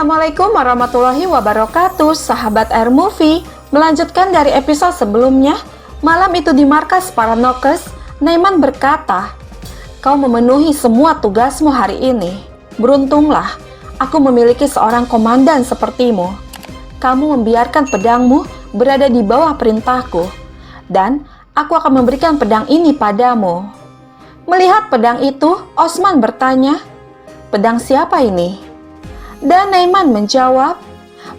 Assalamualaikum warahmatullahi wabarakatuh, sahabat Air Movie. Melanjutkan dari episode sebelumnya, malam itu di markas para Nokes, Naiman berkata, "Kau memenuhi semua tugasmu hari ini. Beruntunglah, aku memiliki seorang komandan sepertimu. Kamu membiarkan pedangmu berada di bawah perintahku, dan aku akan memberikan pedang ini padamu." Melihat pedang itu, Osman bertanya, "Pedang siapa ini?" Dan Naiman menjawab,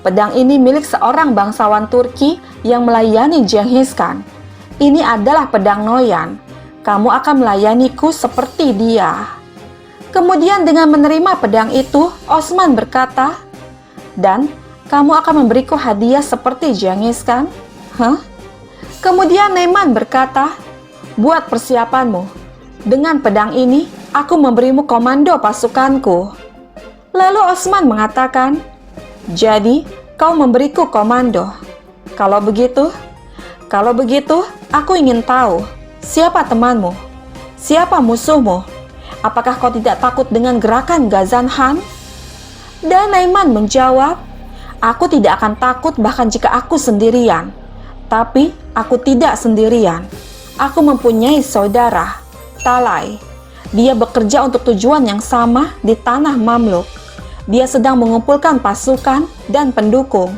"Pedang ini milik seorang bangsawan Turki yang melayani Genghis Khan. Ini adalah pedang Noyan. Kamu akan melayaniku seperti dia." Kemudian dengan menerima pedang itu, Osman berkata, "Dan kamu akan memberiku hadiah seperti Genghis Khan?" Kemudian Naiman berkata, "Buat persiapanmu. Dengan pedang ini, aku memberimu komando pasukanku." Lalu Osman mengatakan, "Jadi, kau memberiku komando. Kalau begitu, aku ingin tahu, siapa temanmu? Siapa musuhmu? Apakah kau tidak takut dengan gerakan Ghazan Khan?" Dan Naiman menjawab, "Aku tidak akan takut bahkan jika aku sendirian. Tapi, aku tidak sendirian. Aku mempunyai saudara, Talai. Dia bekerja untuk tujuan yang sama di tanah Mamluk. Dia sedang mengumpulkan pasukan dan pendukung.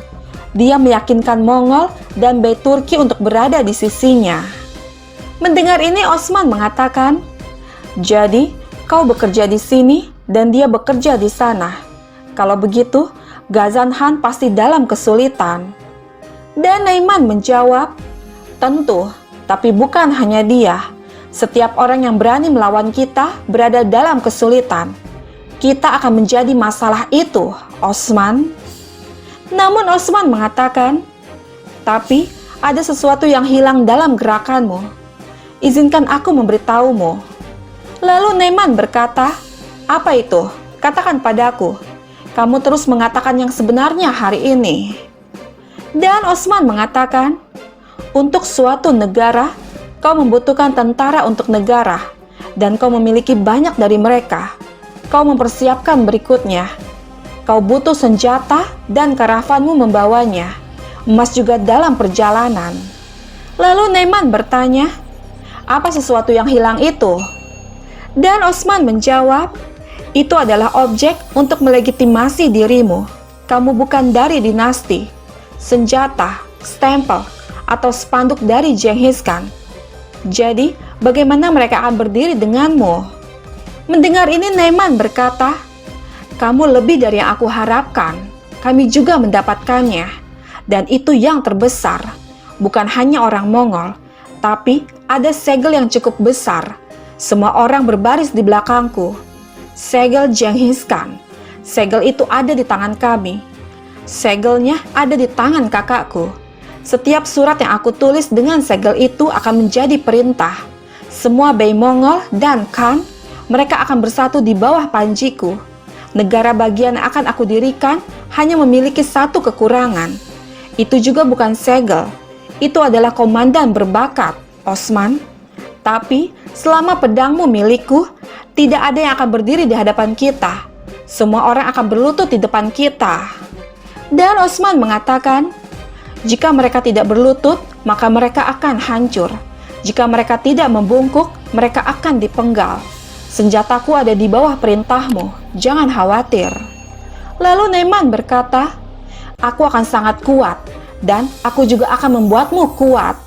Dia meyakinkan Mongol dan Bey Turki untuk berada di sisinya." Mendengar ini, Osman mengatakan, "Jadi, kau bekerja di sini dan dia bekerja di sana. Kalau begitu, Ghazan Khan pasti dalam kesulitan." Dan Naiman menjawab, "Tentu, tapi bukan hanya dia. Setiap orang yang berani melawan kita berada dalam kesulitan. Kita akan menjadi masalah itu, Osman." Namun Osman mengatakan, "Tapi ada sesuatu yang hilang dalam gerakanmu. Izinkan aku memberitahumu." Lalu Naiman berkata, "Apa itu? Katakan padaku. Kamu terus mengatakan yang sebenarnya hari ini." Dan Osman mengatakan, "Untuk suatu negara, kau membutuhkan tentara untuk negara, dan kau memiliki banyak dari mereka. Kau mempersiapkan berikutnya. Kau butuh senjata dan karavanmu membawanya. Emas juga dalam perjalanan." Lalu Naiman bertanya, "Apa sesuatu yang hilang itu?" Dan Osman menjawab, "Itu adalah objek untuk melegitimasi dirimu. Kamu bukan dari dinasti, senjata, stempel, atau spanduk dari Genghis Khan. Jadi, bagaimana mereka akan berdiri denganmu?" Mendengar ini, Naiman berkata, "Kamu lebih dari yang aku harapkan. Kami juga mendapatkannya. Dan itu yang terbesar. Bukan hanya orang Mongol, tapi ada segel yang cukup besar. Semua orang berbaris di belakangku. Segel Genghis Khan. Segel itu ada di tangan kami. Segelnya ada di tangan kakakku. Setiap surat yang aku tulis dengan segel itu akan menjadi perintah. Semua Bey Mongol dan Khan, mereka akan bersatu di bawah panjiku. Negara bagian yang akan aku dirikan hanya memiliki satu kekurangan. Itu juga bukan segel. Itu adalah komandan berbakat, Osman. Tapi selama pedangmu milikku, tidak ada yang akan berdiri di hadapan kita. Semua orang akan berlutut di depan kita." Dan Osman mengatakan, "Jika mereka tidak berlutut, maka mereka akan hancur. Jika mereka tidak membungkuk, mereka akan dipenggal. Senjataku ada di bawah perintahmu, jangan khawatir." Lalu Naiman berkata, "Aku akan sangat kuat, dan aku juga akan membuatmu kuat."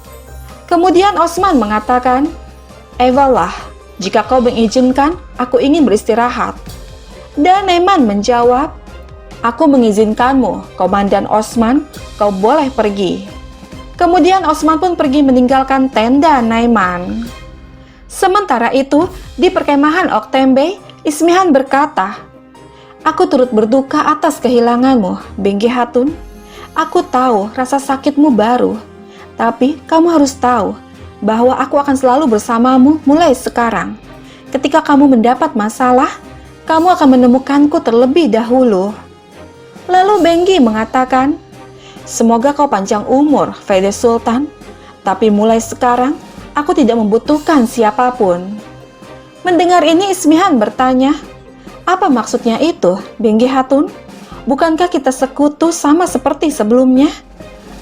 Kemudian Osman mengatakan, "Ewalah, jika kau mengizinkan, aku ingin beristirahat." Dan Naiman menjawab, "Aku mengizinkanmu, Komandan Osman, kau boleh pergi." Kemudian Osman pun pergi meninggalkan tenda Naiman. Sementara itu, di perkemahan Oktembe, Ismihan berkata, "Aku turut berduka atas kehilanganmu, Bengki Hatun. Aku tahu rasa sakitmu baru, tapi kamu harus tahu bahwa aku akan selalu bersamamu mulai sekarang. Ketika kamu mendapat masalah, kamu akan menemukanku terlebih dahulu." Lalu Bengki mengatakan, "Semoga kau panjang umur, Fede Sultan. Tapi mulai sekarang, aku tidak membutuhkan siapapun." Mendengar ini, Ismihan bertanya, "Apa maksudnya itu, Bengki Hatun? Bukankah kita sekutu sama seperti sebelumnya?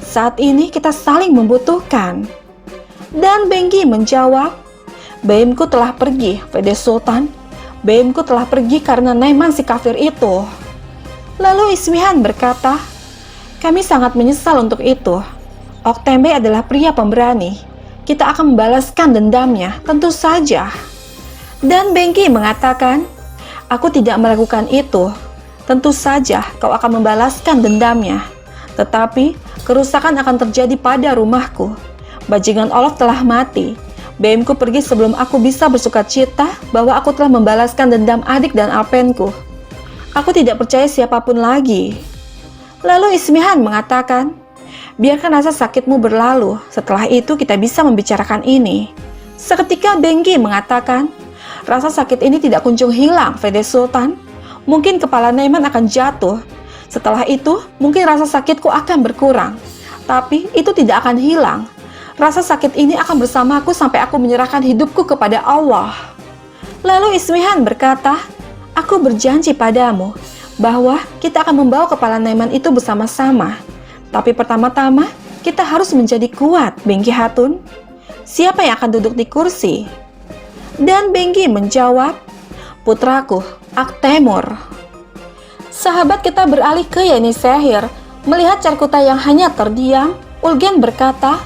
Saat ini kita saling membutuhkan. Dan Benggi menjawab, Beimku telah pergi, Fede Sultan. Beimku telah pergi karena Naiman si kafir itu. Lalu Ismihan berkata, kami sangat menyesal untuk itu. Oktembe adalah pria pemberani. Kita akan membalaskan dendamnya, tentu saja. Dan Benggi mengatakan, aku tidak melakukan itu. Tentu saja kau akan membalaskan dendamnya. Tetapi kerusakan akan terjadi pada rumahku. Bajingan Olaf telah mati. Beimku pergi sebelum aku bisa bersukacita bahwa aku telah membalaskan dendam adik dan alpenku. Aku tidak percaya siapapun lagi. Lalu Ismihan mengatakan, biarkan rasa sakitmu berlalu. Setelah itu kita bisa membicarakan ini. Seketika Benggi mengatakan, rasa sakit ini tidak kunjung hilang, Fede Sultan. Mungkin kepala Naiman akan jatuh. Setelah itu, mungkin rasa sakitku akan berkurang. Tapi itu tidak akan hilang. Rasa sakit ini akan bersamaku sampai aku menyerahkan hidupku kepada Allah. Lalu Ismihan berkata, aku berjanji padamu bahwa kita akan membawa kepala Naiman itu bersama-sama. Tapi pertama-tama, kita harus menjadi kuat, Benggi Hatun. Siapa yang akan duduk di kursi? Dan Benggi menjawab, putraku, Aktemur. Sahabat kita beralih ke Yenisehir. Melihat Cerkutai yang hanya terdiam, Ulgen berkata,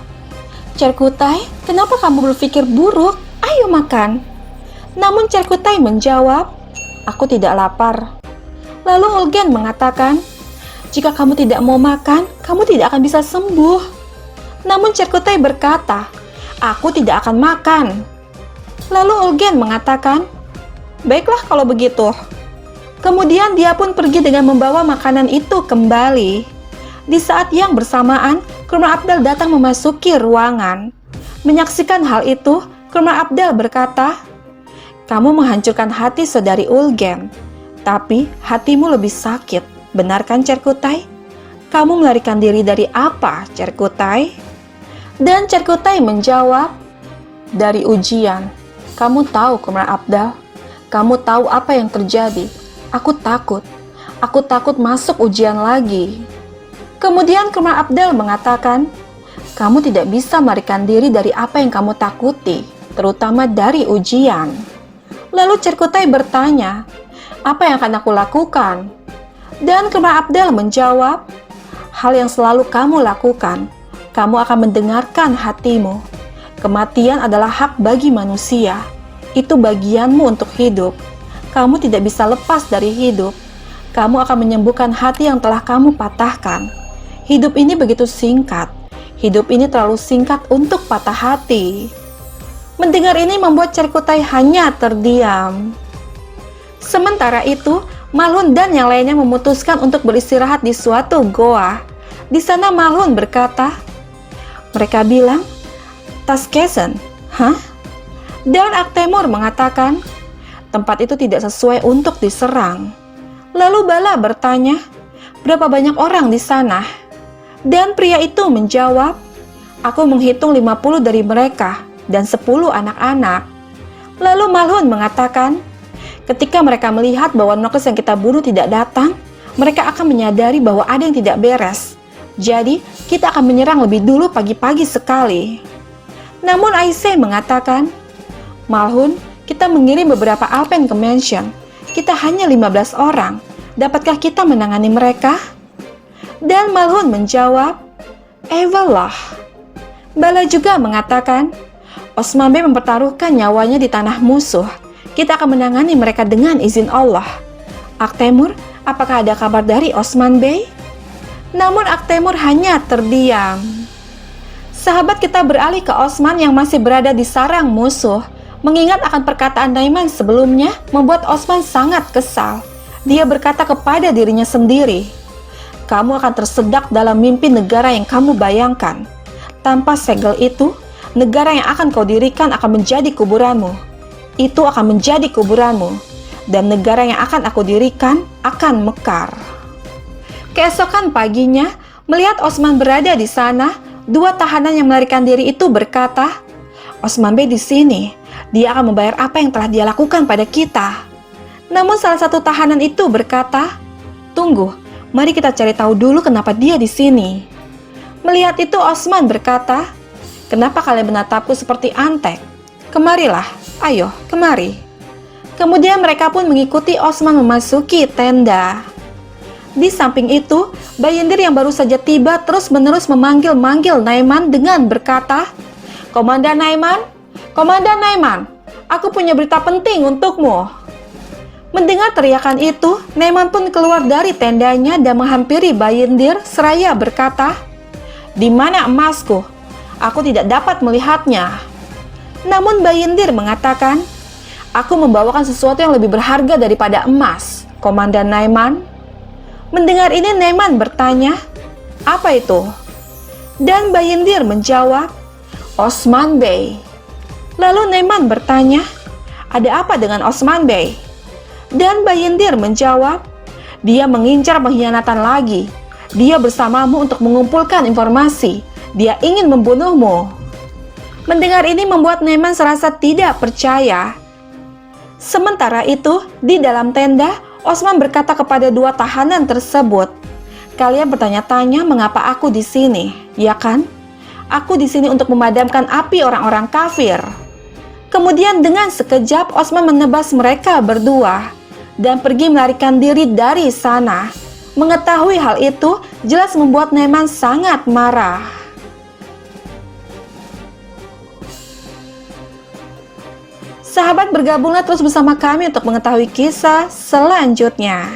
Cerkutai, kenapa kamu berpikir buruk? Ayo makan. Namun Cerkutai menjawab, aku tidak lapar. Lalu Ulgen mengatakan, jika kamu tidak mau makan, kamu tidak akan bisa sembuh. Namun Cerkutai berkata, aku tidak akan makan. Lalu Ulgen mengatakan, baiklah kalau begitu. Kemudian dia pun pergi dengan membawa makanan itu kembali. Di saat yang bersamaan, Kurma Abdal datang memasuki ruangan. Menyaksikan hal itu, Kurma Abdal berkata, kamu menghancurkan hati saudari Ulgen, tapi hatimu lebih sakit. Benarkan Cerkutai? Kamu melarikan diri dari apa, Cerkutai? Dan Cerkutai menjawab, dari ujian. Kamu tahu, Kurma Abdal, kamu tahu apa yang terjadi. Aku takut. Aku takut masuk ujian lagi. Kemudian Kurma Abdal mengatakan, kamu tidak bisa melarikan diri dari apa yang kamu takuti, terutama dari ujian. Lalu Cerkutai bertanya, apa yang akan aku lakukan? Dan Kurma Abdal menjawab, hal yang selalu kamu lakukan. Kamu akan mendengarkan hatimu. Kematian adalah hak bagi manusia. Itu bagianmu untuk hidup. Kamu tidak bisa lepas dari hidup. Kamu akan menyembuhkan hati yang telah kamu patahkan. Hidup ini begitu singkat. Hidup ini terlalu singkat untuk patah hati. Mendengar ini membuat Cerkutai hanya terdiam. Sementara itu, Malhun dan yang lainnya memutuskan untuk beristirahat di suatu goa. Di sana Malhun berkata, mereka bilang, Taskesen, hah? Dan Aktemur mengatakan, tempat itu tidak sesuai untuk diserang. Lalu Bala bertanya, berapa banyak orang di sana? Dan pria itu menjawab, aku menghitung 50 dari mereka dan 10 anak-anak. Lalu Malhun mengatakan, ketika mereka melihat bahwa Nokes yang kita bunuh tidak datang, mereka akan menyadari bahwa ada yang tidak beres. Jadi, kita akan menyerang lebih dulu pagi-pagi sekali. Namun Aisei mengatakan, Malhun, kita mengirim beberapa Alpen ke mansion. Kita hanya 15 orang. Dapatkah kita menangani mereka? Dan Malhun menjawab, Ewalah. Bala juga mengatakan, Osman Bey mempertaruhkan nyawanya di tanah musuh. Kita akan menangani mereka dengan izin Allah. Aktemur, apakah ada kabar dari Osman Bey? Namun Aktemur hanya terdiam. Sahabat kita beralih ke Osman yang masih berada di sarang musuh. Mengingat akan perkataan Naiman sebelumnya, membuat Osman sangat kesal. Dia berkata kepada dirinya sendiri, kamu akan tersedak dalam mimpi negara yang kamu bayangkan. Tanpa segel itu, negara yang akan kau dirikan akan menjadi kuburanmu. Itu akan menjadi kuburanmu. Dan negara yang akan aku dirikan akan mekar. Keesokan paginya, melihat Osman berada di sana, dua tahanan yang melarikan diri itu berkata, Osman Bey di sini. Dia akan membayar apa yang telah dia lakukan pada kita. Namun salah satu tahanan itu berkata, tunggu, Mari kita cari tahu dulu kenapa dia di sini. Melihat itu, Osman berkata, "Kenapa kalian menatapku seperti antek? Kemarilah, ayo, kemari." Kemudian mereka pun mengikuti Osman memasuki tenda. Di samping itu, Bayindir yang baru saja tiba terus-menerus memanggil-manggil Naiman dengan berkata, Komandan Naiman, aku punya berita penting untukmu." Mendengar teriakan itu, Naiman pun keluar dari tendanya dan menghampiri Bayindir seraya berkata, "Di mana emasku? Aku tidak dapat melihatnya." Namun Bayindir mengatakan, "Aku membawakan sesuatu yang lebih berharga daripada emas, Komandan Naiman." Mendengar ini, Naiman bertanya, "Apa itu?" Dan Bayindir menjawab, "Osman Bey." Lalu Naiman bertanya, "Ada apa dengan Osman Bey?" Dan Bayindir menjawab, "Dia mengincar pengkhianatan lagi. Dia bersamamu untuk mengumpulkan informasi. Dia ingin membunuhmu." Mendengar ini membuat Naiman serasa tidak percaya. Sementara itu, di dalam tenda, Osman berkata kepada dua tahanan tersebut, "Kalian bertanya-tanya mengapa aku di sini, ya kan? Aku di sini untuk memadamkan api orang-orang kafir." Kemudian dengan sekejap Osman menebas mereka berdua dan pergi melarikan diri dari sana. Mengetahui hal itu jelas membuat Naiman sangat marah. Sahabat, bergabunglah terus bersama kami untuk mengetahui kisah selanjutnya.